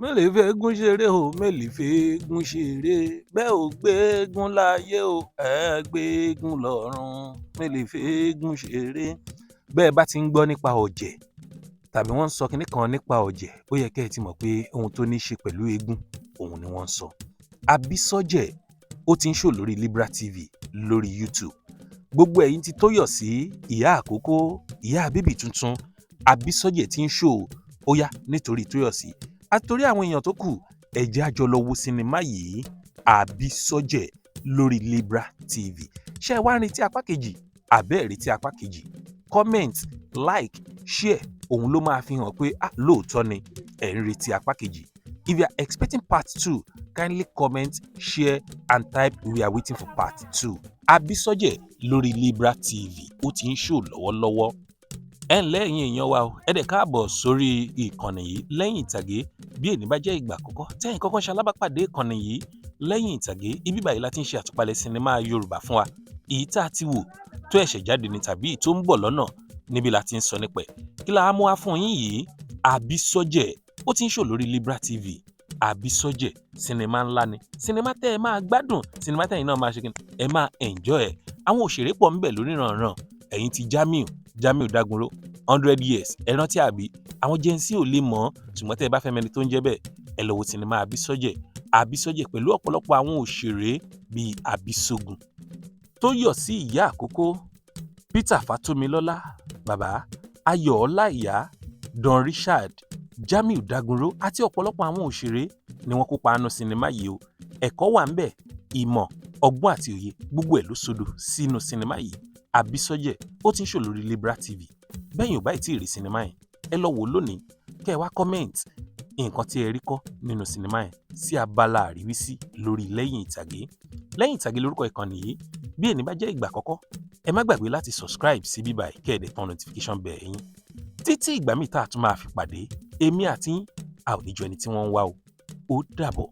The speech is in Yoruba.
mẹ́lì fẹ́gún ṣeré o mẹ́lì fẹ́gún ṣeré bẹ́ẹ̀ ò gbẹ́gún láyé o ẹ̀ gbẹ́gún lọ́run mẹ́lì fẹ́gún ṣeré. Bẹ́ẹ̀ bá ti ń gbọ́ nípa ọ̀jẹ̀ tàbí wọ́n ń sọ kinní kan nípa ọ̀jẹ̀ ó yẹ kẹ́ ẹ ti mọ̀ pé ohun tó ní í ṣe pẹ̀lú eégún òun ni wọ́n ń sọ. Àbísọ́jẹ̀ ó ti ń ṣò lórí Libra TV lórí YouTube. Gbogbo ẹ̀yin tí Tóyọ̀sí, ìyá àkókò, ìyá bébì tuntun, Àbísọ́jẹ̀ ti ń ṣò ó yá nítorí Tóyọ̀sí àtòrí àwọn èèyàn tó kù ẹ jẹ́ a jọ lọ wo sinimá yìí Àbísọ́jẹ̀ lórí Libra TV. Ṣé ẹ wá retí apá kejì àbẹ́ ẹ̀ retí apá kejì? Comment, like, share òun ló máa fi hàn pé lóòótọ́ ni ẹ̀ ń retí apá kejì. If you are expecting part 2, kindly comment, share and type we are waiting for part 2. Àbísọ́jẹ̀ lórí Libra TV ó ti ń ṣò lọ́wọ́lọ́wọ́. Ẹ ǹlẹ́ ẹ̀yin èèyàn wa o, ẹ dẹ̀ káàbọ̀ sórí ìkànnì yìí lẹ́yìn ìtàgé. Bí èní bá jẹ́ ìgbà àkọ́kọ́ tẹ́yìn kọ́kọ́ ṣalábàpàdé ìkànnì yìí lẹ́yìn ìtàgé, ibi báyìí la ti ń ṣe àtúpalẹ̀ sinimá Yorùbá fún wa. Èyí tá a ti wò tó ẹ̀ṣẹ̀ jáde ní tàbí tó ń bọ̀ lọ́nà níbi la ti ń sọ nípa ẹ̀. Kí la mú wá fún yín yìí? Àbísọ́jẹ̀ ó ti ń ṣò lórí Libra TV. Àbísọ́jẹ̀ sinimá ńlá ni, sinimá tẹ́ ẹ máa gbádùn, sinimá tẹ́yìn náà máa ṣe kíni, ẹ máa enjoy ẹ̀. Àwọn òṣèré pọ̀ ńbẹ̀ lóníranran. Ẹ̀yin ti Jamiu Dagunro 100 years ẹ rántí àbí? Àwọn Gen Z ò lè mọ̀ ṣùgbọ́n tẹ́ ẹ bá fẹ́ mẹ́ni tó ń jẹ́ bẹ́ẹ̀ ẹ lọ wo sinimá Àbísọ́jẹ̀. Àbísọ́jẹ̀ pẹ̀lú ọ̀pọ̀lọpọ̀ àwọn òṣèré bíi Àbísógun, Tóyọ̀sí ìyá àkókò, Peter Fatomilola bàbá, Ayọ̀ Ọláìyá, Don Richard, Jamiu Dagunro àti ọ̀pọ̀lọpọ̀ àwọn òṣèré ni wọ́n kópa nínú sinimá yìí o. Ẹ̀kọ́ wà ńbẹ̀, ìmọ̀, ọgbọ́n àti òye gbogbo ẹ̀ ló sodo sínú sinimá yìí. Àbísọ́jẹ̀ ó ti ń ṣò lórí Libra TV. Bẹ́yìn ò báyìí tí ì rí sinimá yẹn ẹ lọ wò lónìí kẹ́ ẹ wá comment nǹkan tí ẹ rí kọ́ nínú sinimá yẹn sí abala àríwísí lórí lẹ́yìn ìtàgé. Lẹ́yìn ìtàgé lórúkọ ìkànnì yìí. Bí èní bá jẹ́ ìgbà àkọ́kọ́ ẹ má gbàgbé láti subscribe sí bíbáyìí kẹ́ ẹ dẹ̀ tán notification bell yín. Títí ìgbà míì tá a tún máa fi pàdé èmi àti yín a ò ní jọ ẹni tí wọ́n ń wá o. Ó dàbọ̀.